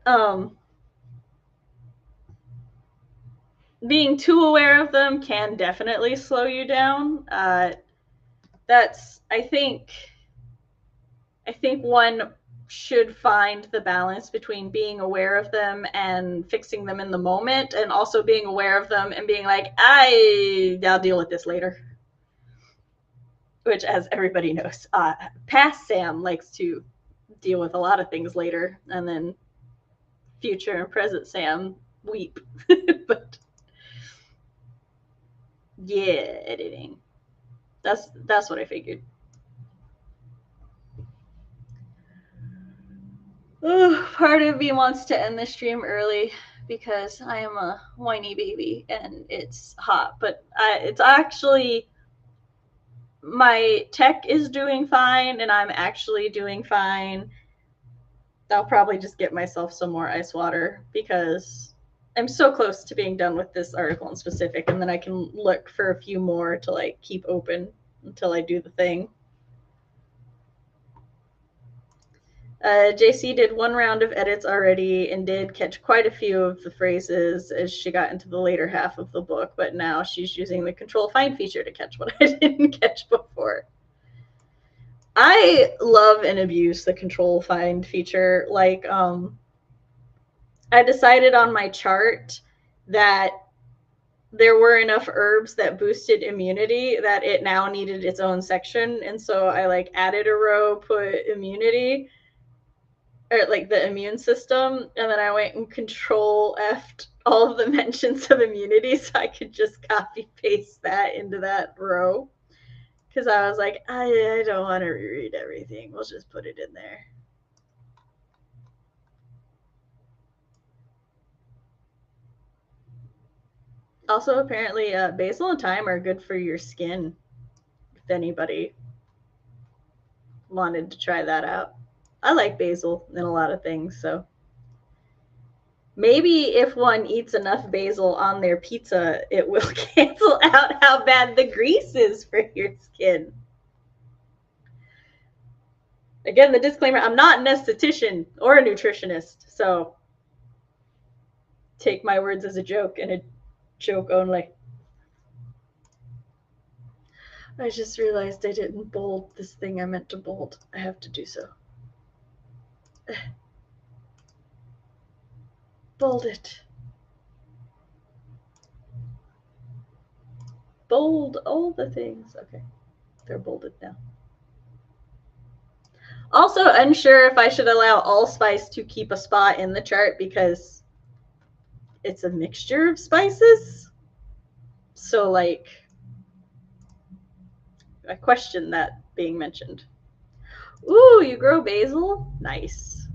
being too aware of them can definitely slow you down. That's I think one should find the balance between being aware of them and fixing them in the moment, and also being aware of them and being like, I'll deal with this later. Which, as everybody knows, past Sam likes to deal with a lot of things later, and then future and present Sam weep. But yeah, editing. That's what I figured. Part of me wants to end the stream early because I am a whiny baby and it's hot, but it's actually my tech is doing fine and I'm actually doing fine. I'll probably just get myself some more ice water because I'm so close to being done with this article in specific, and then I can look for a few more to like keep open until I do the thing. JC did one round of edits already and did catch quite a few of the phrases as she got into the later half of the book, but now she's using the control find feature to catch what I didn't catch before. I love and abuse the control find feature. Like, I decided on my chart that there were enough herbs that boosted immunity that it now needed its own section, and so I like added a row, put immunity, or like the immune system, and then I went and control F'd all of the mentions of immunity so I could just copy paste that into that row. Because I was like, I don't want to reread everything. We'll just put it in there. Also, apparently, basil and thyme are good for your skin. If anybody wanted to try that out. I like basil in a lot of things, so maybe if one eats enough basil on their pizza, it will cancel out how bad the grease is for your skin. Again, the disclaimer, I'm not an esthetician or a nutritionist, so take my words as a joke and a joke only. I just realized I didn't bold this thing I meant to bold. I have to do so. Bold it. Bold all the things. Okay, they're bolded now. Also unsure if I should allow allspice to keep a spot in the chart because it's a mixture of spices. So like, I question that being mentioned. Ooh, you grow basil? Nice.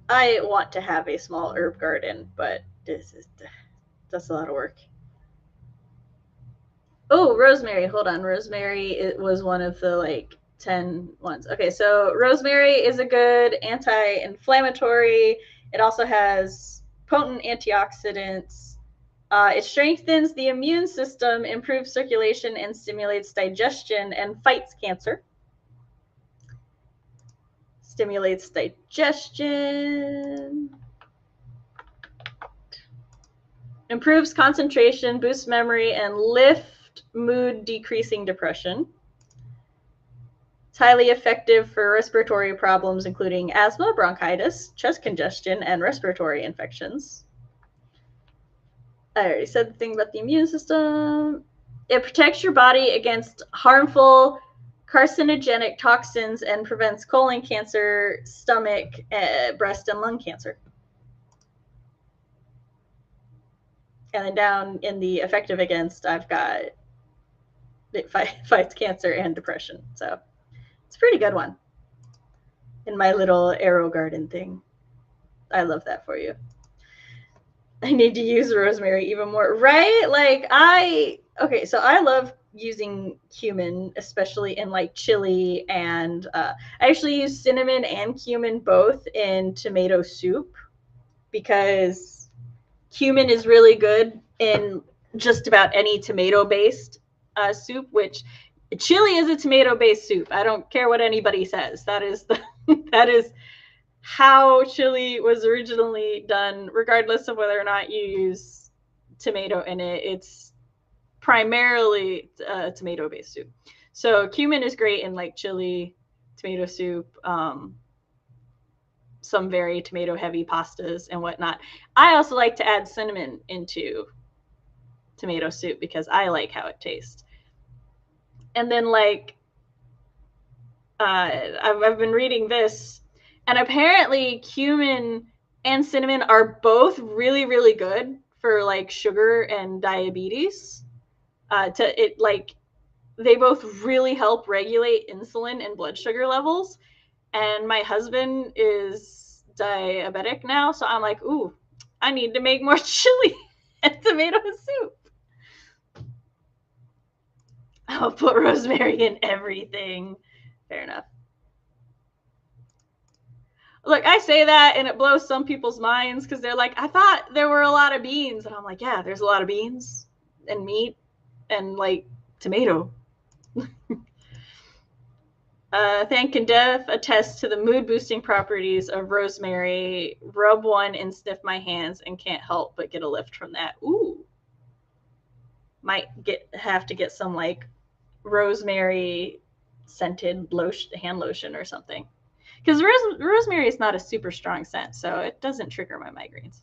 I want to have a small herb garden, but that's a lot of work. Oh, rosemary. Hold on. Rosemary, it was one of the like 10 ones. Okay, so rosemary is a good anti-inflammatory. It also has potent antioxidants. It strengthens the immune system, improves circulation, and stimulates digestion and fights cancer. Stimulates digestion. Improves concentration, boosts memory, and lift mood, decreasing depression. It's highly effective for respiratory problems, including asthma, bronchitis, chest congestion, and respiratory infections. I already said the thing about the immune system. It protects your body against harmful carcinogenic toxins and prevents colon cancer, stomach, breast, and lung cancer. And then down in the effective against, I've got it fights cancer and depression. So it's a pretty good one. In my little arrow garden thing. I love that for you. I need to use rosemary even more. Right? Like okay, so I love using cumin, especially in like chili, and I actually use cinnamon and cumin both in tomato soup because cumin is really good in just about any tomato-based soup, which chili is a tomato-based soup. I don't care what anybody says. That is that is how chili was originally done, regardless of whether or not you use tomato in it. It's primarily a tomato-based soup. So cumin is great in like chili, tomato soup, some very tomato-heavy pastas and whatnot. I also like to add cinnamon into tomato soup because I like how it tastes. And then like I've been reading this, and apparently cumin and cinnamon are both really, really good for like sugar and diabetes. They both really help regulate insulin and blood sugar levels. And my husband is diabetic now, so I'm like, ooh, I need to make more chili and tomato soup. I'll put rosemary in everything. Fair enough. Look, I say that and it blows some people's minds because they're like, I thought there were a lot of beans. And I'm like, yeah, there's a lot of beans and meat and like tomato. Thank and Dev attest to the mood boosting properties of rosemary. Rub one and sniff my hands and can't help but get a lift from that. Ooh. Might have to get some like rosemary scented hand lotion or something. Because rosemary is not a super strong scent, so it doesn't trigger my migraines.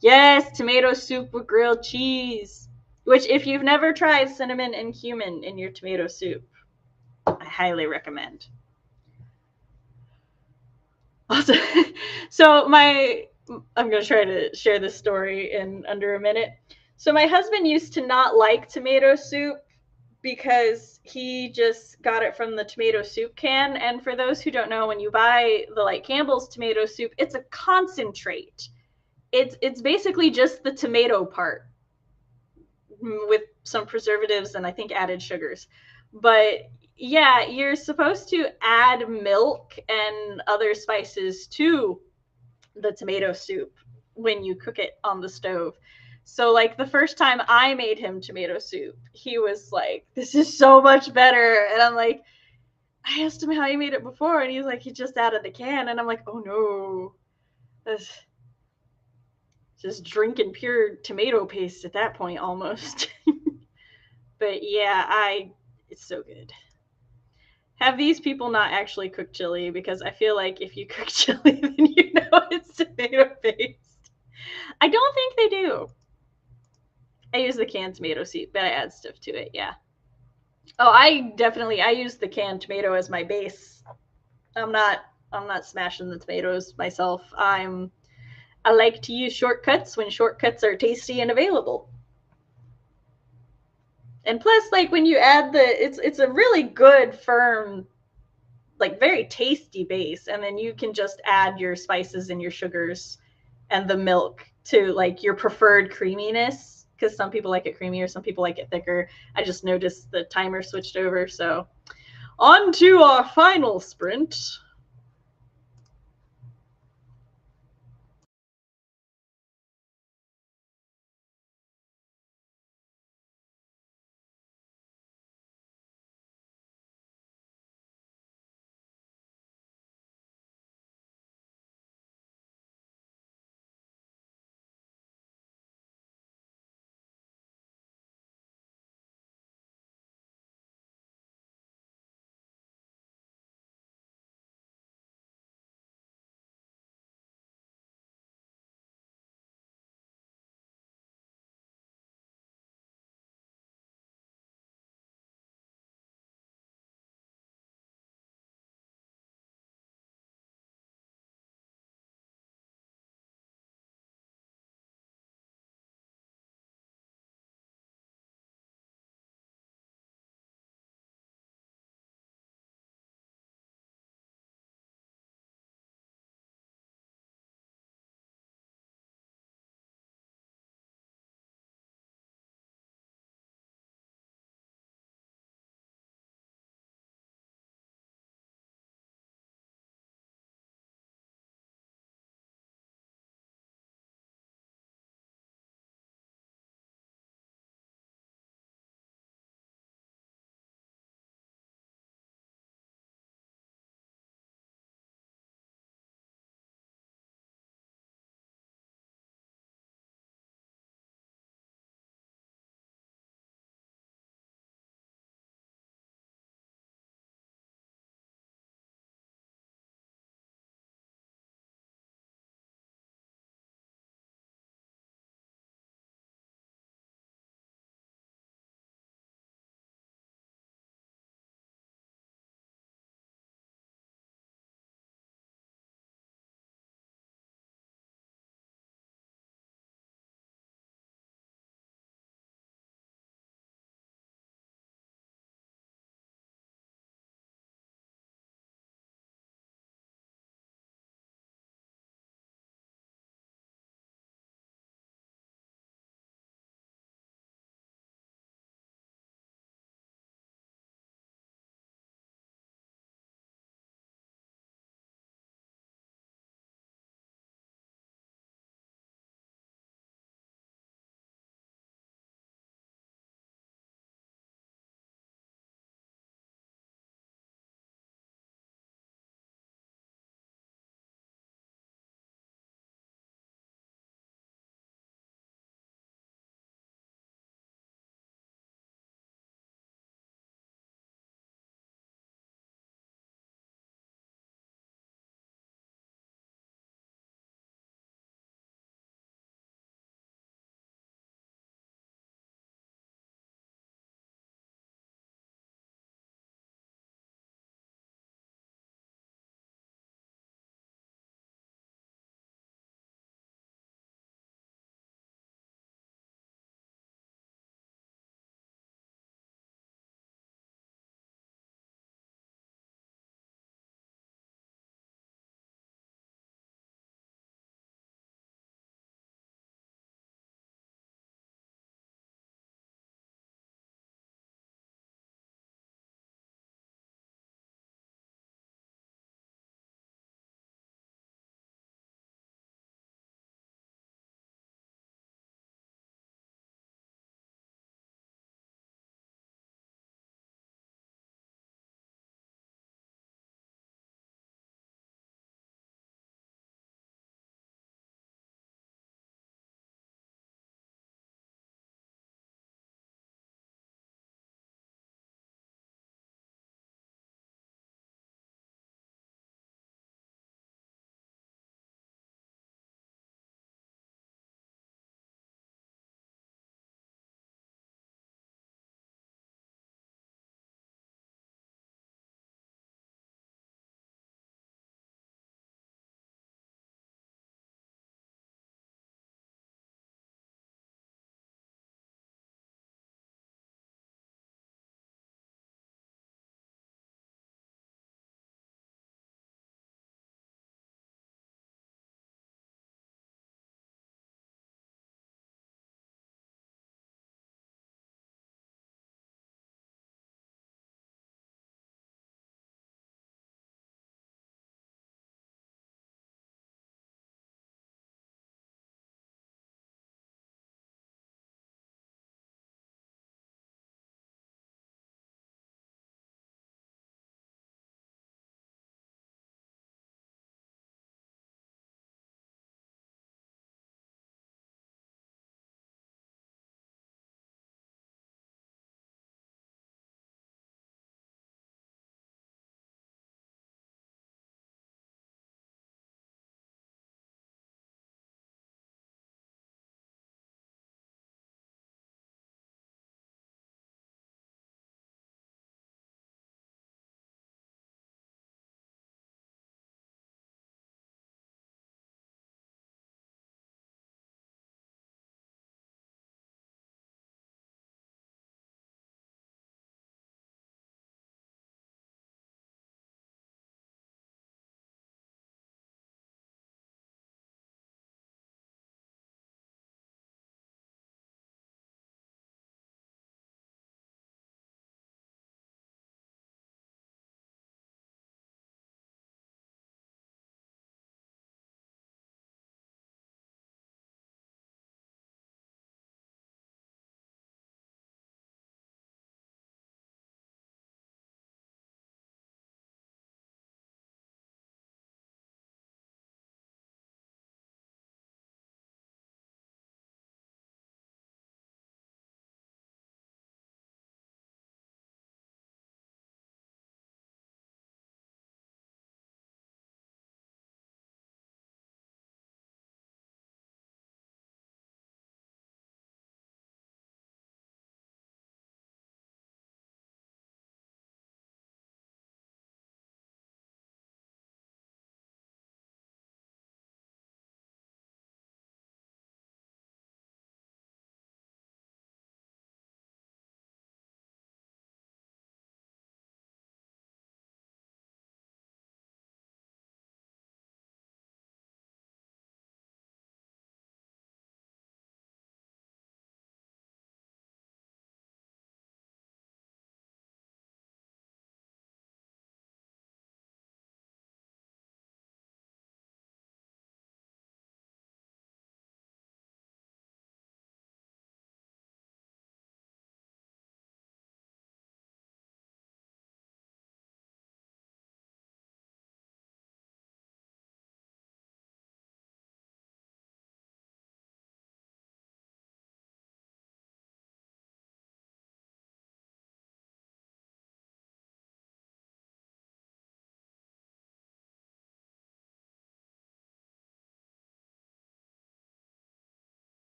Yes, tomato soup with grilled cheese. Which, if you've never tried cinnamon and cumin in your tomato soup, I highly recommend. Also, so I'm going to try to share this story in under a minute. So my husband used to not like tomato soup because he just got it from the tomato soup can. And for those who don't know, when you buy the like Campbell's tomato soup, it's a concentrate. It's basically just the tomato part with some preservatives and I think added sugars. But yeah, you're supposed to add milk and other spices to the tomato soup when you cook it on the stove. So like the first time I made him tomato soup, he was like, this is so much better. And I'm like, I asked him how he made it before, and he's like, he just added the can. And I'm like, oh no, that's just drinking pure tomato paste at that point almost. But yeah, it's so good. Have these people not actually cook chili? Because I feel like if you cook chili, then you know it's tomato paste. I don't think they do. I use the canned tomato soup, but I add stuff to it, yeah. Oh, I use the canned tomato as my base. I'm not smashing the tomatoes myself. I like to use shortcuts when shortcuts are tasty and available. And plus, like when you add it's a really good, firm, like very tasty base, and then you can just add your spices and your sugars and the milk to like your preferred creaminess, because some people like it creamier, some people like it thicker. I just noticed the timer switched over, so on to our final sprint.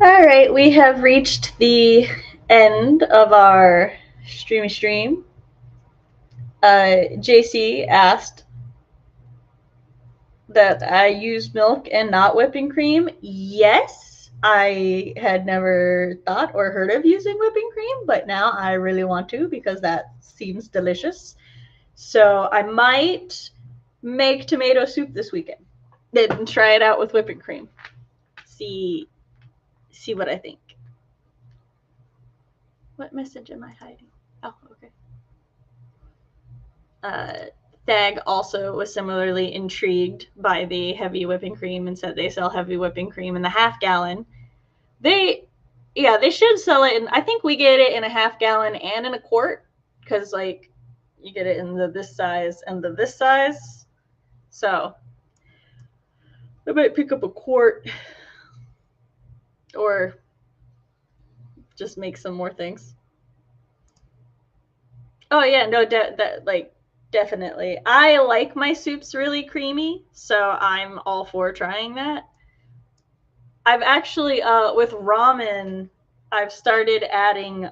All right, we have reached the end of our stream. JC asked that I use milk and not whipping cream. Yes, I had never thought or heard of using whipping cream, but now I really want to because that seems delicious. So I might make tomato soup this weekend. Then try it out with whipping cream. See what I think. What message am I hiding? Oh, okay. Thag also was similarly intrigued by the heavy whipping cream and said they sell heavy whipping cream in the half gallon. They should sell it, and I think we get it in a half gallon and in a quart because like you get it in this size and this size. So I might pick up a quart or just make some more things. Oh yeah, no, definitely. I like my soups really creamy, so I'm all for trying that. I've actually with ramen, I've started adding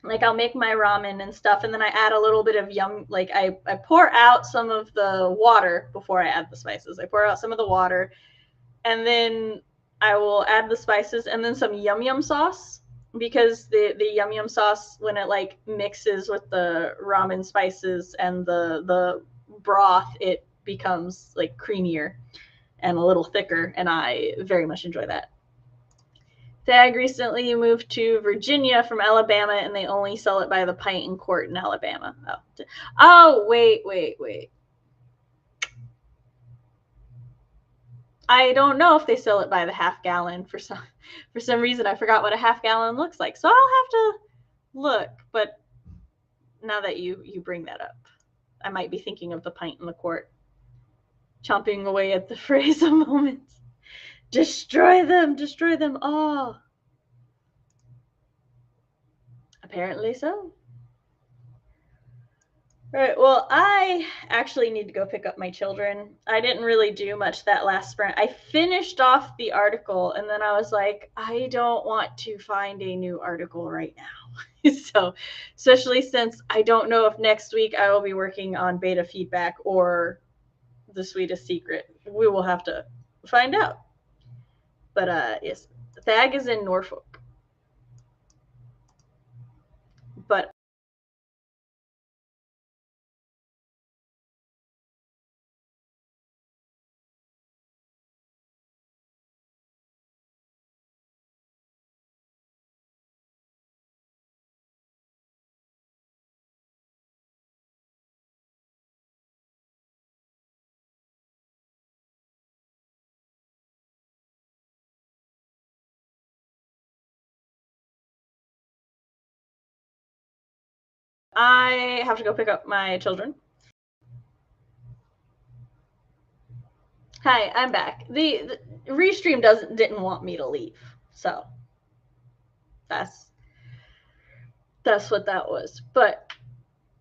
like I'll make my ramen and stuff, and then I add a little bit of I pour out some of the water before I add the spices. I pour out some of the water, and then I will add the spices and then some yum yum sauce, because the yum yum sauce, when it like mixes with the ramen spices and the broth, it becomes like creamier and a little thicker, and I very much enjoy that. Thag recently moved to Virginia from Alabama, and they only sell it by the pint and quart in Alabama. Wait. I don't know if they sell it by the half gallon for some reason. I forgot what a half gallon looks like, so I'll have to look. But now that you bring that up, I might be thinking of the pint and the quart. Chomping away at the phrase a moment. Destroy them all. Apparently so. Right. Well, I actually need to go pick up my children. I didn't really do much that last sprint. I finished off the article, and then I was like, I don't want to find a new article right now. So, especially since I don't know if next week I will be working on beta feedback or the Sweetest Secret. We will have to find out. But yes, Thag is in Norfolk. But I have to go pick up my children. Hi, I'm back. The Restream didn't want me to leave, so that's what that was. But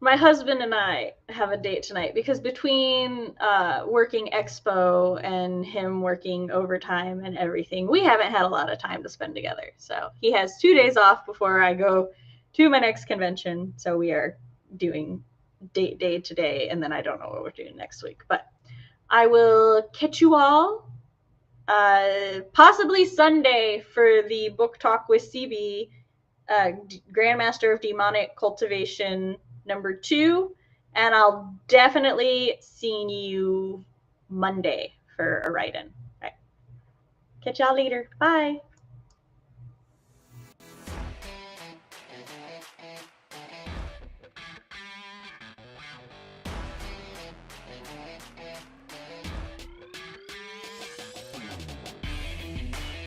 my husband and I have a date tonight because between working expo and him working overtime and everything, we haven't had a lot of time to spend together. So he has 2 days off before I go to my next convention. So we are doing date day today, and then I don't know what we're doing next week. But I will catch you all possibly Sunday for the book talk with CB, Grandmaster of Demonic Cultivation #2, and I'll definitely see you Monday for a write-in. All right. Catch y'all later. Bye.